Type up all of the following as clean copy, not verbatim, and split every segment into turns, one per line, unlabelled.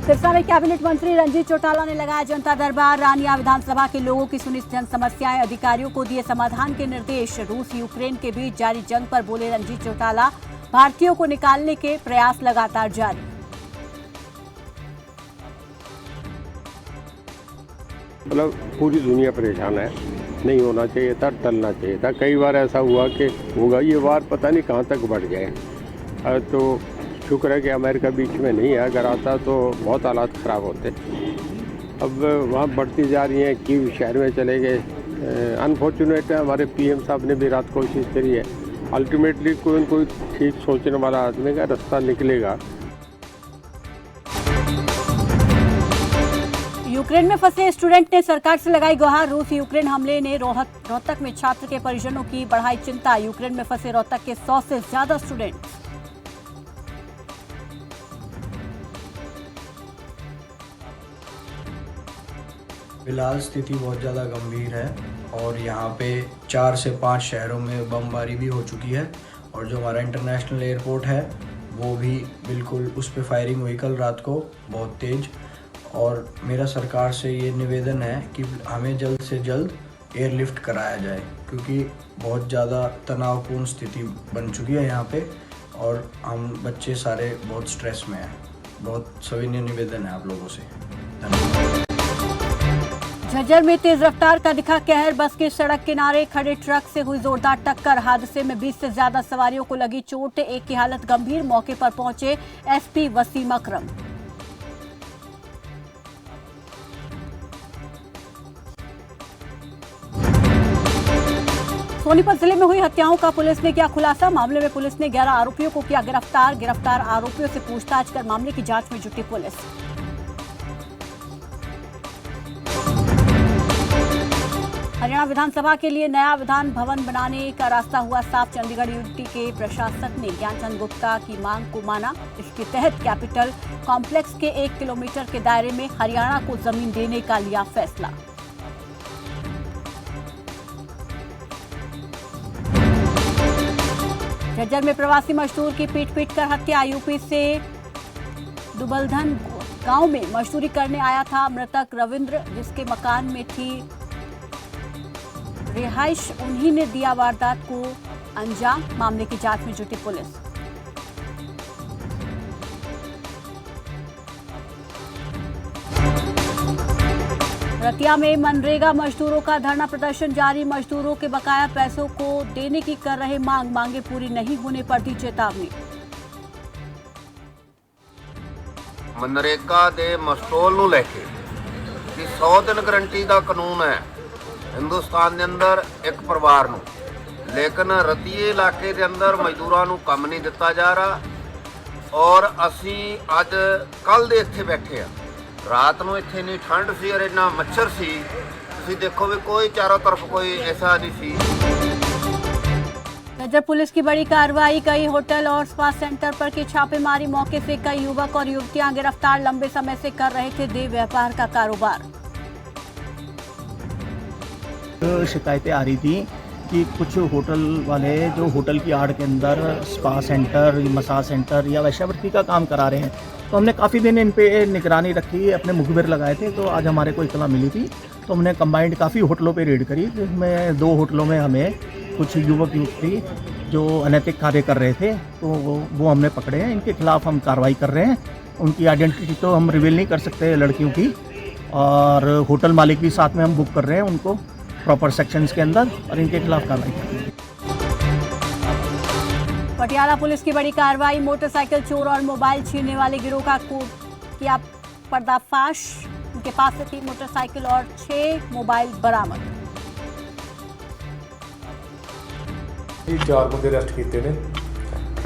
सिरसा में कैबिनेट मंत्री रंजीत चौटाला ने लगाया जनता दरबार। रानिया विधानसभा के लोगों की सुनी जन समस्याएं, अधिकारियों को दिए समाधान के निर्देश। रूस यूक्रेन के बीच जारी जंग पर बोले रंजीत चौटाला, भारतीयों को निकालने के प्रयास लगातार जारी।
मतलब पूरी दुनिया परेशान है, नहीं होना चाहिए था, टलना चाहिए था। कई बार ऐसा हुआ कि होगा, ये वार पता नहीं कहाँ तक बढ़ जाए। तो शुक्र है कि अमेरिका बीच में नहीं है, अगर आता तो बहुत हालात ख़राब होते। अब वहाँ बढ़ती जा रही हैं, कीव शहर में चले गए। अनफॉर्चुनेट है, हमारे पीएम साहब ने भी रात कोशिश करी है। अल्टीमेटली कोई न कोई ठीक सोचने वाला आदमी का रास्ता निकलेगा।
यूक्रेन में फंसे स्टूडेंट ने सरकार से लगाई गुहार। रूस यूक्रेन हमले ने रोहतक में छात्र के परिजनों की बढ़ाई चिंता। यूक्रेन में फंसे रोहतक के 100 से ज्यादा स्टूडेंट।
फिलहाल स्थिति बहुत ज़्यादा गंभीर है और यहाँ पे 4 से 5 शहरों में बमबारी भी हो चुकी है और जो हमारा इंटरनेशनल एयरपोर्ट है वो भी बिल्कुल, उस पर फायरिंग हुई कल रात को बहुत तेज़। और मेरा सरकार से ये निवेदन है कि हमें जल्द से जल्द एयरलिफ्ट कराया जाए, क्योंकि बहुत ज़्यादा तनावपूर्ण स्थिति बन चुकी है यहाँ पे और हम बच्चे सारे बहुत स्ट्रेस में हैं। बहुत सविनय निवेदन है आप लोगों से। धन्यवाद।
झज्जर में तेज रफ्तार का दिखा कहर। बस के सड़क किनारे खड़े ट्रक से हुई जोरदार टक्कर। हादसे में 20 से ज्यादा सवारियों को लगी चोट, एक की हालत गंभीर। मौके पर पहुंचे एसपी वसीम अकरम। सोनीपत जिले में हुई हत्याओं का पुलिस ने किया खुलासा। मामले में पुलिस ने 11 आरोपियों को किया गिरफ्तार आरोपियों से पूछताछ कर मामले की जांच में जुटी पुलिस। हरियाणा विधानसभा के लिए नया विधान भवन बनाने का रास्ता हुआ साफ। चंडीगढ़ यूटी के प्रशासक ने ज्ञानचंद गुप्ता की मांग को माना। इसके तहत कैपिटल कॉम्प्लेक्स के 1 किलोमीटर के दायरे में हरियाणा को जमीन देने का लिया फैसला। झज्जर में प्रवासी मजदूर की पीट कर हत्या। यूपी से दुबलधन गांव में मजदूरी करने आया था मृतक रविंद्र, जिसके मकान में थी रिहाइश। उन्हीं ने दिया वारदात को अंजाम। मामले की जांच में जुटी पुलिस। रतिया में मनरेगा मजदूरों का धरना प्रदर्शन जारी। मजदूरों के बकाया पैसों को देने की कर रहे मांग। मांगे पूरी नहीं होने पर दी चेतावनी।
मनरेगा दे मस्टोल नूं लेके कि 100 दिन गारंटी का कानून है हिंदुस्तान के अंदर एक परिवार नूं, लेकिन रतिये इलाके के अंदर मजदूरों नूं काम नहीं दिता जा रहा। और असी अज कल दे इत्थे बैठे आ, रात नूं इत्थे इन्नी ठंड सी और इन्ना मच्छर सी, तुसीं देखो भी कोई चारों तरफ कोई ऐसा नहीं सी।
झज्जर पुलिस की बड़ी कार्रवाई। कई होटल और स्पा सेंटर पर की छापेमारी। मौके से कई युवक और युवतियां गिरफ्तार। लंबे समय से कर रहे थे देह व्यापार का कारोबार।
शिकायतें आ रही थी कि कुछ होटल वाले जो होटल की आड़ के अंदर स्पा सेंटर, मसाज सेंटर या वैश्यावृत्ति का काम करा रहे हैं, तो हमने काफ़ी दिन इन पे निगरानी रखी, अपने मुखबिर लगाए थे। तो आज हमारे को इत्तला मिली थी, तो हमने कंबाइंड काफ़ी होटलों पे रेड करी, जिसमें 2 होटलों में हमें कुछ युवक युवती जो अनैतिक कार्य कर रहे थे तो वो हमने पकड़े हैं। इनके खिलाफ हम कार्रवाई कर रहे हैं। उनकी आइडेंटिटी तो हम रिवील नहीं कर सकते लड़कियों की, और होटल मालिक भी साथ में हम बुक कर रहे हैं उनको प्रॉपर सेक्शंस के अंदर, और इनके खिलाफ कार्रवाई कर रहे हैं।
पटियाला पुलिस की बड़ी कार्रवाई। मोटरसाइकिल चोर और मोबाइल छीनने वाले गिरोह का किया पर्दाफाश। उनके पास से 3 मोटरसाइकिल और 6 मोबाइल बरामद।
4 ਬੰਦੇ ਅਰੈਸਟ ਕੀਤੇ ਨੇ।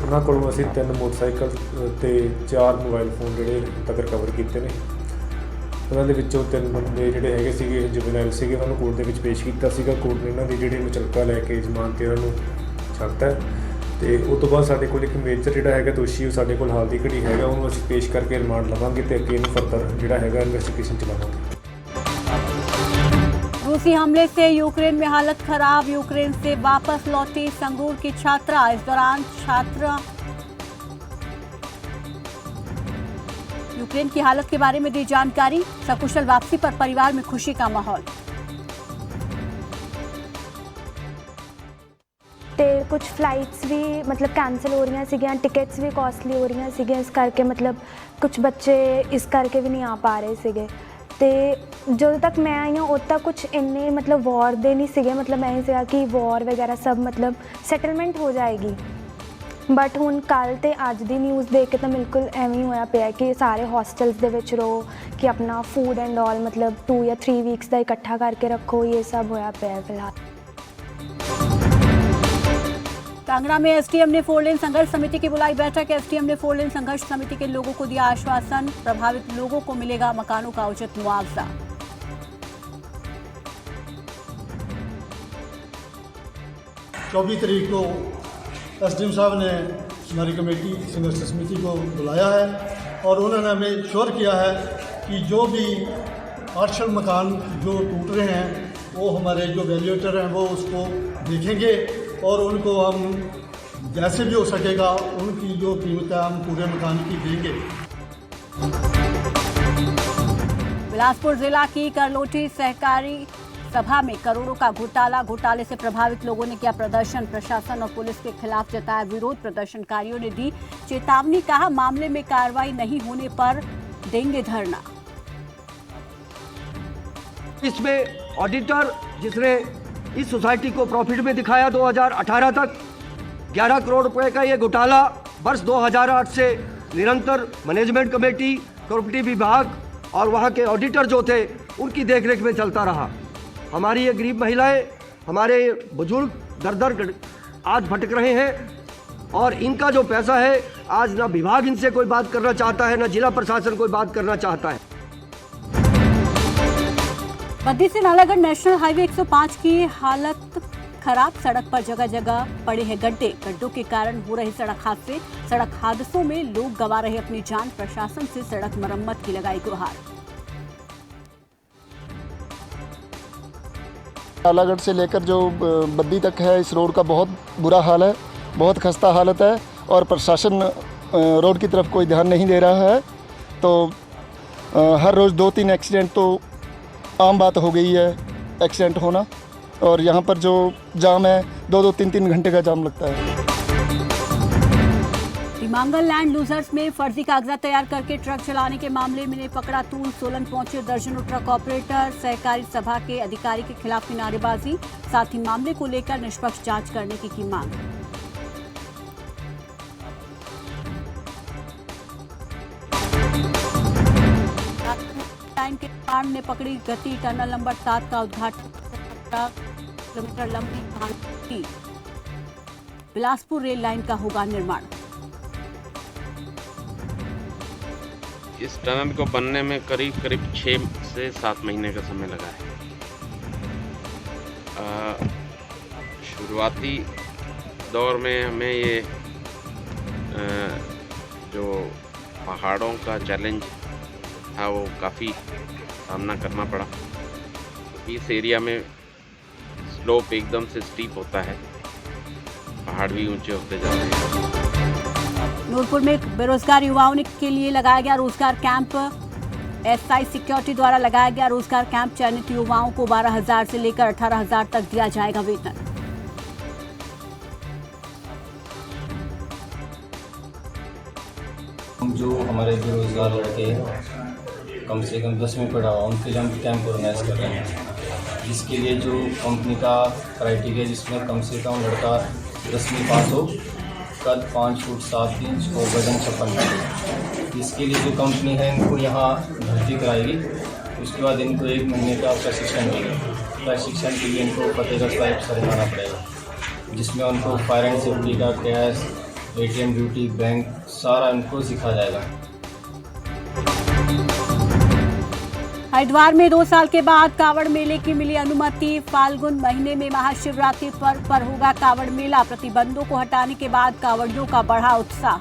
ਉਹਨਾਂ ਕੋਲੋਂ ਅਸੀਂ 3 ਮੋਟਰਸਾਈਕਲ ਤੇ 4 ਮੋਬਾਈਲ ਫੋਨ ਜਿਹੜੇ ਤੱਕ ਰਿਕਵਰ ਕੀਤੇ ਨੇ। ਉਹਨਾਂ ਦੇ ਵਿੱਚੋਂ 3 ਬੰਦੇ ਜਿਹੜੇ ਹੈਗੇ ਸੀਗੇ ਜੁਵੈਨਾਈਲ ਸੀਗੇ, ਉਹਨਾਂ ਨੂੰ ਕੋਰਟ ਦੇ ਵਿੱਚ ਪੇਸ਼ ਕੀਤਾ ਸੀਗਾ। ਕੋਰਟ ਨੇ ਇਹਨਾਂ ਦੀ ਜਿਹੜੀ ਮੁਚਲਕਾ ਲੈ ਕੇ ਜ਼ਮਾਨਤ ਤੇ ਉਹਨਾਂ ਨੂੰ ਛੱਡਤਾ। ਤੇ ਉਸ ਤੋਂ ਬਾਅਦ ਸਾਡੇ ਕੋਲ ਇੱਕ ਮੇਜਰ ਜਿਹੜਾ ਹੈਗਾ ਦੋਸ਼ੀ, ਉਹ ਸਾਡੇ ਕੋਲ ਹਾਲ ਦੀ ਘੜੀ ਹੈਗਾ, ਉਹਨੂੰ ਅਸੀਂ ਪੇਸ਼ ਕਰਕੇ ਰਿਮਾਂਡ ਲਵਾਂਗੇ ਤੇ ਅੱਗੇ ਇਹਨੂੰ ਫਰਦਰ ਜਿਹੜਾ ਹੈਗਾ ਇਨਵੈਸਟੀਗੇਸ਼ਨ चलावांगे।
रूसी हमले से यूक्रेन में हालत खराब। यूक्रेन से वापस लौटी संगरूर की छात्रा। इस दौरान यूक्रेन की हालत के बारे में दी जानकारी। सकुशल वापसी पर परिवार में खुशी का माहौल।
ਤੇ ਕੁਝ ਫਲਾਈਟਸ ਵੀ ਮਤਲਬ ਕੈਂਸਲ ਹੋ ਰਹੀਆਂ ਸੀਗੀਆਂ, ਟਿਕਟਸ ਵੀ ਕਾਸਟਲੀ ਹੋ ਰਹੀਆਂ ਸੀਗੀਆਂ, ਇਸ ਕਰਕੇ ਮਤਲਬ ਕੁਝ ਬੱਚੇ ਇਸ ਕਰਕੇ ਵੀ ਨਹੀਂ ਆ ਪਾ ਰਹੇ ਸੀਗੇ। ਤੇ ਜਦੋਂ ਤੱਕ ਮੈਂ ਆਈ ਹਾਂ ਉਦੋਂ ਤੱਕ ਕੁਝ ਇੰਨੇ ਮਤਲਬ ਵਾਰ ਦੇ ਨਹੀਂ ਸੀਗੇ, ਮਤਲਬ ਐਂ ਸੀਗਾ ਕਿ ਵਾਰ ਵਗੈਰਾ ਸਭ ਮਤਲਬ ਸੈਟਲਮੈਂਟ ਹੋ ਜਾਏਗੀ। ਬਟ ਹੁਣ ਕੱਲ੍ਹ ਤੇ ਅੱਜ ਦੀ ਨਿਊਜ਼ ਦੇਖ ਕੇ ਤਾਂ ਬਿਲਕੁਲ ਐਵੇਂ ਹੀ ਹੋਇਆ ਪਿਆ ਕਿ ਸਾਰੇ ਹੌਸਟਲਸ ਦੇ ਵਿੱਚ ਰਹੋ, ਕਿ ਆਪਣਾ ਫੂਡ ਐਂਡ ਆਲ ਮਤਲਬ 2 ਜਾਂ 3 ਵੀਕਸ ਦਾ ਇਕੱਠਾ ਕਰਕੇ ਰੱਖੋ, ਇਹ ਸਭ ਹੋਇਆ ਪਿਆ ਹੈ ਫਿਲਹਾਲ।
कांगड़ा में एसडीएम ने 4 लेन संघर्ष समिति की बुलाई बैठक। एसडीएम ने 4 लेन संघर्ष समिति के लोगों को दिया आश्वासन, प्रभावित लोगों को मिलेगा मकानों का उचित मुआवजा।
24 तारीख को एसडीएम साहब ने हमारी कमेटी संघर्ष समिति को बुलाया है और उन्होंने हमें श्योर किया है कि जो भी पार्शल मकान जो टूट रहे हैं वो हमारे जो वैल्यूएटर हैं वो उसको देखेंगे और उनको हम जैसे भी हो सकेगा उनकी जो कीमत है हम पूरे मकान की देंगे।
बिलासपुर जिला की करलोटी सहकारी सभा में करोड़ों का घोटाले से प्रभावित लोगों ने किया प्रदर्शन। प्रशासन और पुलिस के खिलाफ जताया विरोध। प्रदर्शनकारियों ने दी चेतावनी, कहा मामले में कार्रवाई नहीं होने पर देंगे धरना।
इसमें ऑडिटर जिसने इस सोसाइटी को प्रॉफिट में दिखाया 2018 तक 11 करोड़ रुपए का ये घोटाला वर्ष 2008 से निरंतर मैनेजमेंट कमेटी, कॉर्पोरेटिव विभाग और वहाँ के ऑडिटर जो थे उनकी देखरेख में चलता रहा। हमारी ये गरीब महिलाएं, हमारे बुजुर्ग दर दर आज भटक रहे हैं और इनका जो पैसा है आज ना विभाग इनसे कोई बात करना चाहता है, ना जिला प्रशासन कोई बात करना चाहता है।
बद्दी से नालागढ़ नेशनल हाईवे 105 की हालत खराब। सड़क पर जगह जगह पड़े हैं गड्ढे। गड्ढों के कारण हो रहे सड़क हादसे। सड़क हादसों में लोग गंवा रहे अपनी जान। प्रशासन से सड़क मरम्मत की लगाई गुहार।
नालागढ़ से लेकर जो बद्दी तक है इस रोड का बहुत बुरा हाल है, बहुत खस्ता हालत है और प्रशासन रोड की तरफ कोई ध्यान नहीं दे रहा है। तो हर रोज़ 2-3 एक्सीडेंट तो आम बात हो गई है, एक्सीडेंट होना। और यहाँ पर जो जाम है 2-2, 3-3 घंटे का जाम लगता है।
मंगल लैंड लूजर्स में फर्जी कागजात तैयार करके ट्रक चलाने के मामले में पकड़ा तूल। सोलन पहुंचे दर्जनों ट्रक ऑपरेटर। सहकारी सभा के अधिकारी के खिलाफ की नारेबाजी। साथ ही मामले को लेकर निष्पक्ष जांच करने की मांग। लाइन के निर्माण ने पकड़ी गति। टनल नंबर 7 का उद्घाटन। किलोमीटर लंबी बिलासपुर रेल लाइन का होगा निर्माण।
इस टनल को बनने में करीब 6 से 7 महीने का समय लगा है। शुरुआती दौर में हमें ये जो पहाड़ों का चैलेंज था वो काफ़ी सामना करना पड़ा। इस एरिया में स्लोप एकदम से स्टीप होता है, पहाड़ भी ऊंचे होते जा रहे हैं।
नूरपुर में बेरोजगार युवाओं के लिए लगाया गया रोजगार कैंप। एसआई सिक्योरिटी द्वारा लगाया गया रोजगार कैंप। चयनित युवाओं को 12,000 से लेकर 18,000 तक दिया जाएगा वेतन।
जो हमारे बेरोजगार लड़के कम से कम 10वीं पढ़ा हुआ उनके लिए हम कैंप ऑर्गेनाइज कर रहे हैं, जिसके लिए जो कंपनी का क्राइटेरिया जिसमें कम से कम लड़का 10वीं पास हो, कद 5 फुट 7 इंच और वजन 56 किलो। इसके लिए जो कंपनी है इनको यहाँ भर्ती कराएगी। उसके बाद इनको 1 महीने का प्रशिक्षण देगी। प्रशिक्षण के लिए इनको फतेहगढ़ साहिब सर जाना पड़ेगा, जिसमें उनको फायर एंड सेफ्टी का कैश, ATM ड्यूटी, बैंक सारा इनको सिखा जाएगा।
हरिद्वार में 2 साल के बाद कावड़ मेले की मिली अनुमति। फाल्गुन महीने में महाशिवरात्रि पर होगा कावड़ मेला। प्रतिबंधों को हटाने के बाद कावड़ियों का बढ़ा उत्साह।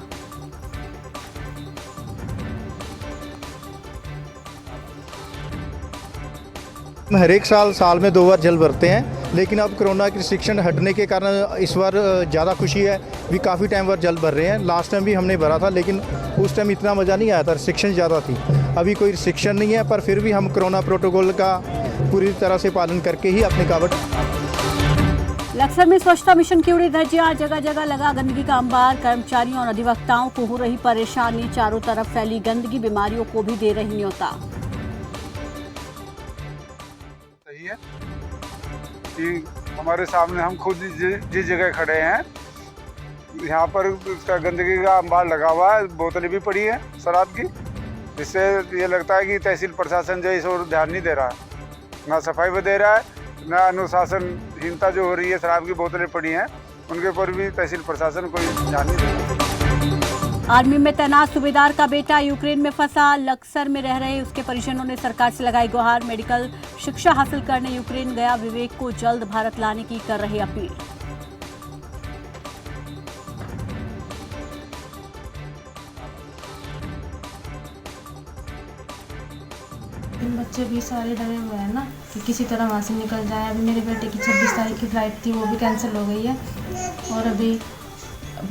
हर एक साल में 2 बार जल भरते हैं, लेकिन अब कोरोना के रिस्ट्रिक्शन हटने के कारण इस बार ज़्यादा खुशी है भी काफ़ी टाइम बाद जल भर रहे हैं। लास्ट टाइम भी हमने भरा था, लेकिन उस टाइम इतना मज़ा नहीं आया था, रिस्ट्रिक्शन ज़्यादा थी। अभी कोई रिस्ट्रिक्शन नहीं है, पर फिर भी हम कोरोना प्रोटोकॉल का पूरी तरह से पालन करके ही अपने कावड़।
लक्सर में स्वच्छता मिशन की उड़ी धज्जियां, जगह जगह लगा गंदगी का अंबार। कर्मचारियों और अधिवक्ताओं को हो रही परेशानी, चारों तरफ फैली गंदगी बीमारियों को भी दे रही न्योता।
सही है कि हमारे सामने हम खुद जिस जगह खड़े हैं यहाँ पर उसका गंदगी का अंबार लगा हुआ है, बोतलें भी पड़ी है शराब की, जिससे ये लगता है कि तहसील प्रशासन जो है इस ओर ध्यान नहीं दे रहा है, ना सफाई भी दे रहा है, ना अनुशासनहीनता जो हो रही है। शराब की बोतलें पड़ी हैं उनके ऊपर भी तहसील प्रशासन कोई ध्यान नहीं दे रहा।
आर्मी में तैनात सूबेदार का बेटा यूक्रेन में फंसा, लक्सर में रह रहे उसके परिजनों ने सरकार से लगाई गुहार। मेडिकल शिक्षा हासिल करने यूक्रेन गया विवेक को जल्द भारत लाने की कर रहे अपील।
बच्चे भी सारे डरे हुए हैं ना कि किसी तरह वहाँ से निकल जाए। अभी मेरे बेटे की 26 तारीख की फ़्लाइट थी, वो भी कैंसिल हो गई है, और अभी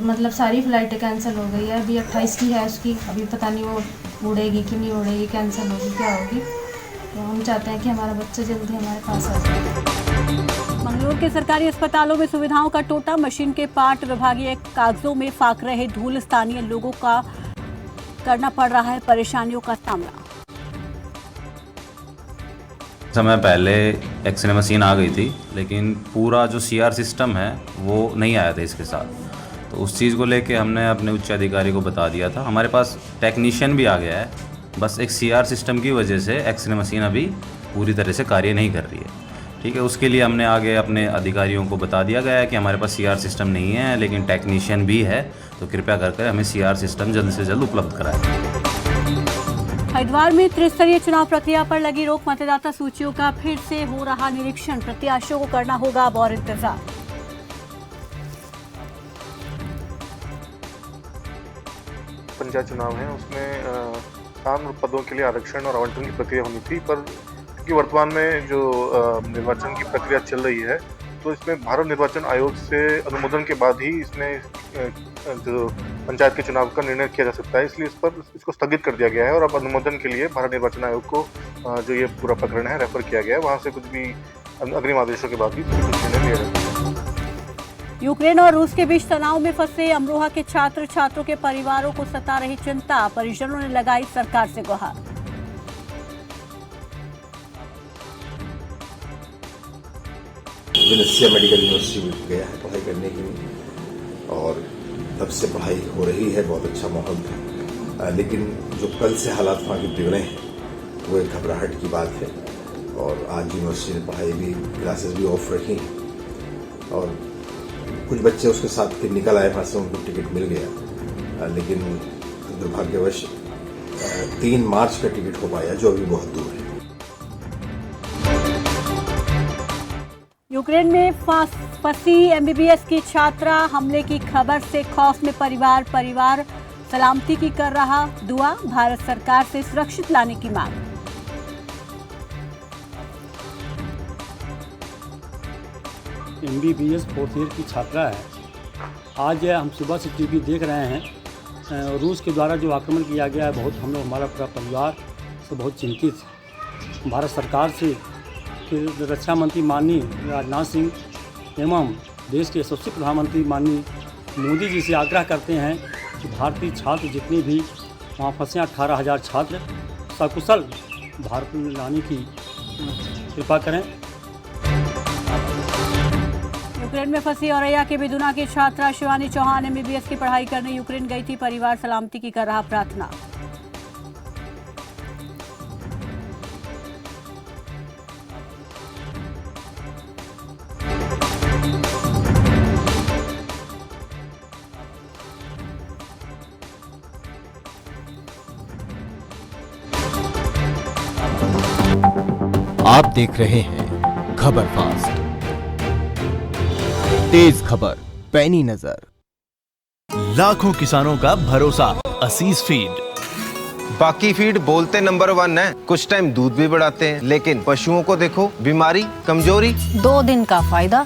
मतलब सारी फ़्लाइटें कैंसिल हो गई है। अभी 28 की है उसकी, अभी पता नहीं वो उड़ेगी कि नहीं उड़ेगी, कैंसिल होगी क्या होगी। तो हम चाहते हैं कि हमारा बच्चा जल्दी हमारे पास आ जाए।
मंगलूर के सरकारी अस्पतालों में सुविधाओं का टोटा, मशीन के पार्ट विभागीय कागजों में फाक रहे धूल। स्थानीय लोगों का करना पड़ रहा है परेशानियों का सामना।
समय पहले एक्सरे मशीन आ गई थी, लेकिन पूरा जो CR सिस्टम है वो नहीं आया था इसके साथ। तो उस चीज़ को लेके हमने अपने उच्च अधिकारी को बता दिया था। हमारे पास टेक्नीशियन भी आ गया है, बस एक CR सिस्टम की वजह से एक्सरे मशीन अभी पूरी तरह से कार्य नहीं कर रही है। ठीक है, उसके लिए हमने आगे अपने अधिकारियों को बता दिया गया है कि हमारे पास CR सिस्टम नहीं है, लेकिन टेक्नीशियन भी है, तो कृपया कर हमें CR सिस्टम जल्द से जल्द उपलब्ध कराएं।
हरिद्वार में त्रिस्तरीय चुनाव प्रक्रिया पर लगी रोक, मतदाता सूचियों का फिर से हो रहा निरीक्षण। प्रत्याशियों को करना होगा अब और इंतजार।
पंचायत चुनाव है, उसमें 3 पदों के लिए आरक्षण और आवंटन की प्रक्रिया होनी थी, पर क्योंकि वर्तमान में जो निर्वाचन की प्रक्रिया चल रही है, तो इसमें भारत निर्वाचन आयोग से अनुमोदन के बाद ही इसमें जो पंचायत के चुनाव का निर्णय किया जा सकता है। इसलिए इसको स्थगित कर दिया गया है और अब अनुमोदन के लिए भारत निर्वाचन आयोग को जो ये पूरा प्रकरण है रेफर किया गया है। वहाँ से कुछ भी अग्रिम आदेशों के बाद ही कुछ निर्णय लिया जाएगा।
यूक्रेन और रूस के बीच तनाव में फंसे अमरोहा के छात्रों के परिवारों को सता रही चिंता। परिजनों ने लगाई सरकार से गुहार।
वेनेसिया मेडिकल यूनिवर्सिटी में गया है पढ़ाई करने के लिए, और तब से पढ़ाई हो रही है, बहुत अच्छा माहौल था। लेकिन जो कल से हालात वहाँ के बिगड़े हैं वो एक घबराहट की बात है, और आज यूनिवर्सिटी ने पढ़ाई भी, क्लासेस भी ऑफ रखी हैं, और कुछ बच्चे उसके साथ के निकल आए, वहाँ से उनको टिकट मिल गया, लेकिन दुर्भाग्यवश 3 मार्च का टिकट हो पाया, जो अभी बहुत दूर है।
यूक्रेन में फंसी MBBS की छात्रा, हमले की खबर से खौफ में परिवार सलामती की कर रहा दुआ। भारत सरकार से सुरक्षित लाने की मांग।
MBBS 4th ईयर की छात्रा है। आज हम सुबह से टीवी देख रहे हैं, रूस के द्वारा जो आक्रमण किया गया है, बहुत हम लोग, हमारा पूरा परिवार से बहुत चिंतित है। भारत सरकार से फिर रक्षा मंत्री माननीय राजनाथ सिंह एवं देश के यशस्वी प्रधानमंत्री माननीय मोदी जी से आग्रह करते हैं कि भारतीय छात्र जितने भी वहाँ फंसे 18,000 छात्र सकुशल भारत में लाने की कृपा करें।
यूक्रेन में फंसी औरैया के बिदुना की छात्रा शिवानी चौहान MBBS की पढ़ाई करने यूक्रेन गई थी। परिवार सलामती की कर रहा प्रार्थना।
आप देख रहे हैं खबर फास्ट, तेज खबर, पैनी नजर। लाखों किसानों का भरोसा असीस फीड।
बाकी फीड बोलते नंबर 1 है, कुछ टाइम दूध भी बढ़ाते हैं, लेकिन पशुओं को देखो, बीमारी, कमजोरी।
2 दिन का फायदा,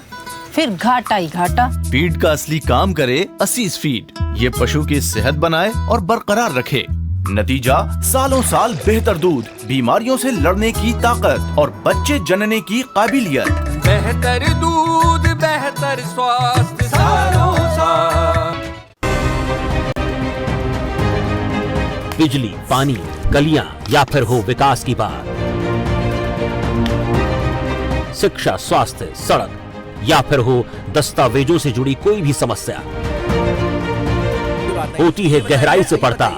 फिर घाटा ही घाटा।
फीड का असली काम करे असीस फीड। ये पशु की सेहत बनाए और बरकरार रखे। नतीजा सालों साल बेहतर दूध, बीमारियों से लड़ने की ताकत और बच्चे जनने की काबिलियत।
बेहतर दूध, बेहतर स्वास्थ्य सालों साल।
बिजली, पानी, गलियां या फिर हो विकास की बात, शिक्षा, स्वास्थ्य, सड़क या फिर हो दस्तावेजों से जुड़ी कोई भी समस्या, होती है गहराई से पड़ताल,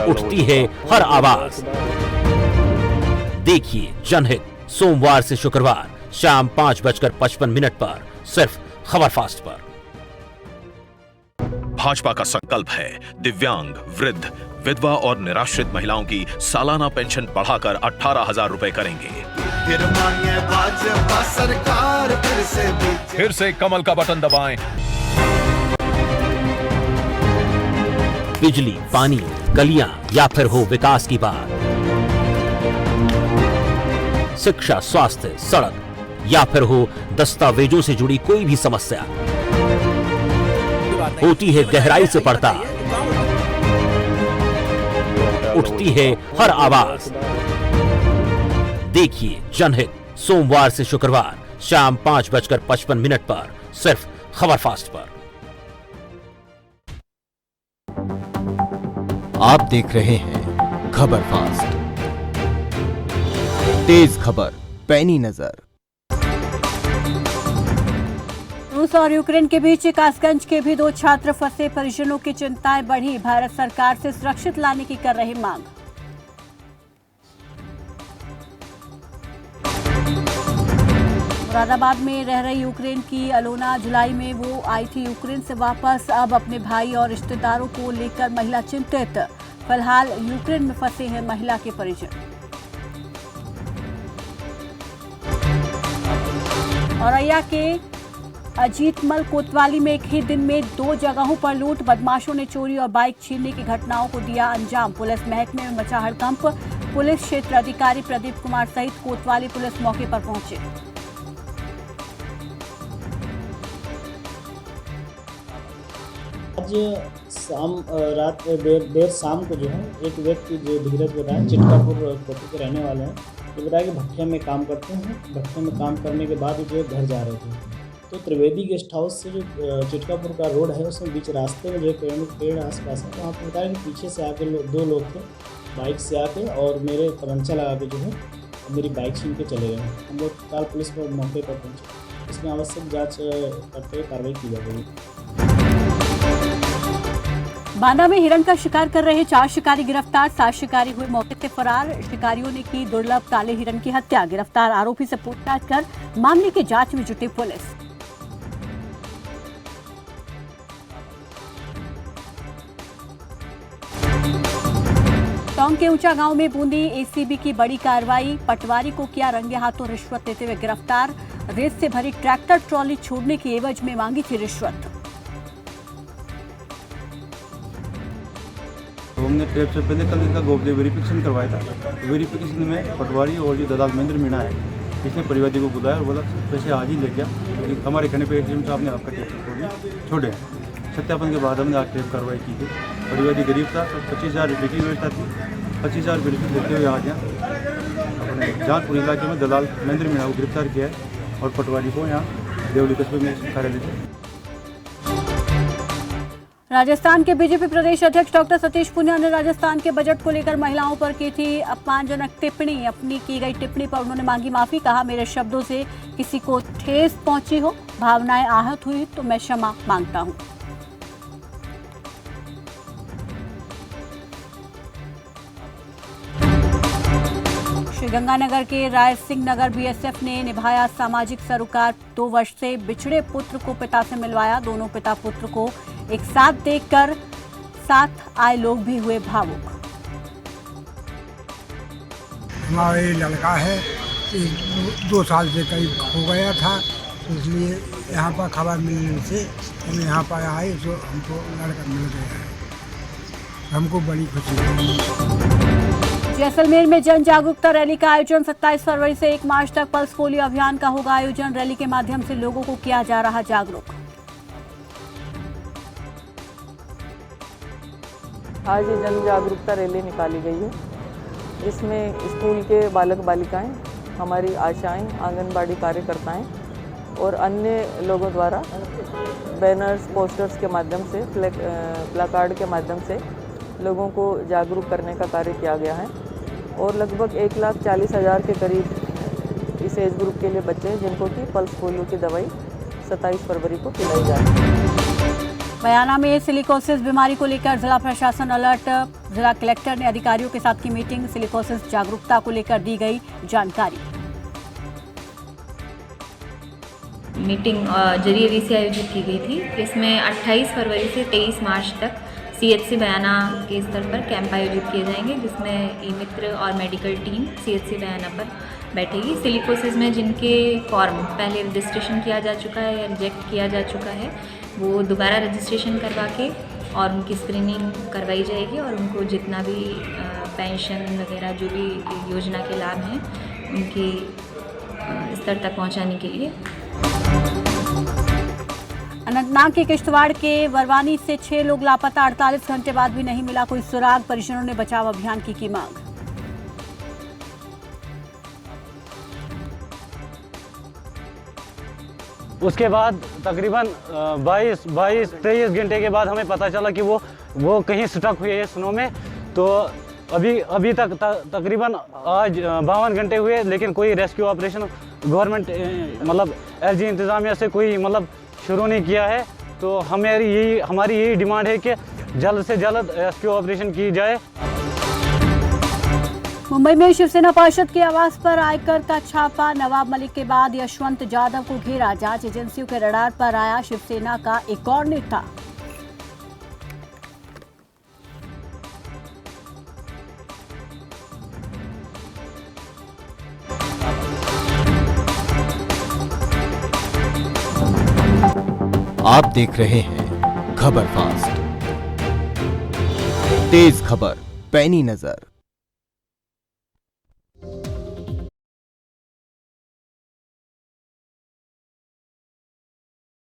उठती है हर आवाज। देखिए जनहित सोमवार से शुक्रवार शाम 5:55 पर सिर्फ खबर फास्ट पर।
भाजपा का संकल्प है दिव्यांग, वृद्ध, विधवा और निराश्रित महिलाओं की सालाना पेंशन बढ़ाकर 18,000 रुपए करेंगे।
भाजपा सरकार
फिर से कमल का बटन दबाएं।
बिजली, पानी, गलियां या फिर हो विकास की बात, शिक्षा, स्वास्थ्य, सड़क या फिर हो दस्तावेजों से जुड़ी कोई भी समस्या, होती है गहराई से पड़ताल, उठती है हर आवाज। देखिए जनहित सोमवार से शुक्रवार शाम 5:55 पर सिर्फ खबर फास्ट पर।
आप देख रहे हैं खबर फास्ट, तेज खबर, पैनी नजर।
रूस और यूक्रेन के बीच कासगंज के भी 2 छात्र फंसे, परिजनों की चिंताएं बढ़ी, भारत सरकार से सुरक्षित लाने की कर रहे मांग। मुरादाबाद में रह रही यूक्रेन की अलोना, जुलाई में वो आई थी यूक्रेन से वापस। अब अपने भाई और रिश्तेदारों को लेकर महिला चिंतित। फिलहाल यूक्रेन में फंसे हैं महिला के परिजन। औरैया के अजीतमल कोतवाली में एक ही दिन में 2 जगहों पर लूट, बदमाशों ने चोरी और बाइक छीनने की घटनाओं को दिया अंजाम। पुलिस महकमे में मचा हड़कंप, पुलिस क्षेत्र अधिकारी प्रदीप कुमार सहित कोतवाली पुलिस मौके पर पहुंचे।
आज रात देर शाम को जो है एक व्यक्ति जो धीरज बताया, चिटकापुर कोटी के रहने वाले हैं, ये बताया कि भट्टे में काम करते हैं। भट्टे में काम करने के बाद जो घर जा रहे थे तो त्रिवेदी गेस्ट हाउस से जो चिटकापुर का रोड है उसमें बीच रास्ते में जो पेड़ आसपास है, तो वहाँ पर बताया कि पीछे से आके 2 लोग थे बाइक से आके और मेरे तमंचा लगा के जो है मेरी बाइक छीन के चले गए। हम लोग तत्काल पुलिस को मौके पर पहुँचे, इसमें आवश्यक जाँच करते हुए कार्रवाई की जा रही है।
बांदा में हिरण का शिकार कर रहे 4 शिकारी गिरफ्तार, 7 शिकारी हुए मौके से फरार। शिकारियों ने की दुर्लभ काले हिरण की हत्या। गिरफ्तार आरोपी से पूछताछ कर मामले की जांच में जुटी पुलिस। टोंक के ऊंचा गांव में बूंदी एसीबी की बड़ी कार्रवाई, पटवारी को किया रंगे हाथों रिश्वत लेते हुए गिरफ्तार। रेत से भरी ट्रैक्टर ट्रॉली छोड़ने की एवज में मांगी थी रिश्वत।
तो हमने ट्रैप से पहले कल इसका गोपनीय वेरिफिकेशन करवाया था। वेरिफिकेशन में पटवारी और जो दलाल महेंद्र मीणा है, इसने परिवादी को बुलाया और बोला पैसे आज ही ले गया, लेकिन हमारे कहने पर एटीएम साहब ने आपका ट्रैप छोड़े। सत्यापन के बाद हमने आज ट्रैप कार्रवाई की थी। परिवादी गरीब था तो 25,000 रुपये की व्यवस्था थी, 25,000 रुपये देते हुए आज यहाँ अपने जहाँपुर इलाके में दलाल महेंद्र मीणा को गिरफ्तार किया है और पटवारी को यहाँ देवली कस्बे में कार्यालय थे।
राजस्थान के बीजेपी प्रदेश अध्यक्ष डॉक्टर सतीश पूनिया ने राजस्थान के बजट को लेकर महिलाओं पर की थी अपमानजनक टिप्पणी। अपनी की गई टिप्पणी पर उन्होंने मांगी माफी। कहा, मेरे शब्दों से किसी को ठेस पहुंची हो, भावनाएं आहत हुई तो मैं क्षमा मांगता हूं। श्रीगंगानगर के राय सिंह नगर बीएसएफ ने निभाया सामाजिक सरोकार। 2 वर्ष से बिछड़े पुत्र को पिता से मिलवाया। दोनों पिता पुत्र को एक साथ देखकर साथ आए लोग भी हुए भावुक।
हमारा ये लड़का है, 2 साल से करीब हो गया था, इसलिए यहाँ पर खबर मिलने से हम यहाँ पर आए तो हमको लड़का मिल गया है, हमको बड़ी खुशी है।
जैसलमेर में जन जागरूकता रैली का आयोजन 27 फरवरी से 1 मार्च तक पल्स पोलियो अभियान का होगा आयोजन। रैली के माध्यम से लोगों को किया जा रहा जागरूक।
आज ये जन जागरूकता रैली निकाली गई है, जिसमें स्कूल के बालक बालिकाएं, हमारी आशाएं, आंगनबाड़ी कार्यकर्ताएं और अन्य लोगों द्वारा बैनर्स, पोस्टर्स के माध्यम से, प्लाकार्ड के माध्यम से लोगों को जागरूक करने का कार्य किया गया है। और लगभग 1,40,000 के करीब इस एज ग्रुप के लिए बच्चे हैं जिनको कि पल्स पोलियो की दवाई 27 फरवरी को पिलाई जाएगी।
बयाना में सिलिकोसिस बीमारी को लेकर जिला प्रशासन अलर्ट। जिला कलेक्टर ने अधिकारियों के साथ की मीटिंग, सिलिकोसिस जागरूकता को लेकर दी गई जानकारी।
मीटिंग जरिए से आयोजित की गई थी। इसमें 28 फरवरी से 23 मार्च तक CHC बयाना के स्तर पर कैंप आयोजित किए जाएंगे, जिसमें ई मित्र और मेडिकल टीम CHC बयाना पर बैठेगी। सिलिकोसिस में जिनके फॉर्म पहले रजिस्ट्रेशन किया जा चुका है या रिजेक्ट किया जा चुका है, वो दोबारा रजिस्ट्रेशन करवा के और उनकी स्क्रीनिंग करवाई जाएगी और उनको जितना भी पेंशन वगैरह जो भी योजना के लाभ हैं उनके स्तर तक पहुंचाने के लिए।
अनंतनाग के किश्तवाड़ के वरवानी से 6 लोग लापता, 48 घंटे बाद भी नहीं मिला कोई सुराग। परिजनों ने बचाव अभियान की मांग।
उसके बाद तकरीबन 22-23 घंटे के बाद हमें पता चला कि वो कहीं स्टक हुए हैं स्नो में। तो अभी तक तकरीबन आज 52 घंटे हुए, लेकिन कोई रेस्क्यू ऑपरेशन गवर्नमेंट मतलब LG इंतज़ामिया से कोई मतलब शुरू नहीं किया है। तो हमारी यही डिमांड है कि जल्द से जल्द रेस्क्यू ऑपरेशन की जाए।
मुंबई में शिवसेना पार्षद के आवास पर आयकर का छापा। नवाब मलिक के बाद यशवंत जाधव को घेरा। जांच एजेंसियों के रडार पर आया शिवसेना का एक और नेता।
आप देख रहे हैं खबर फास्ट, तेज खबर, पैनी नजर।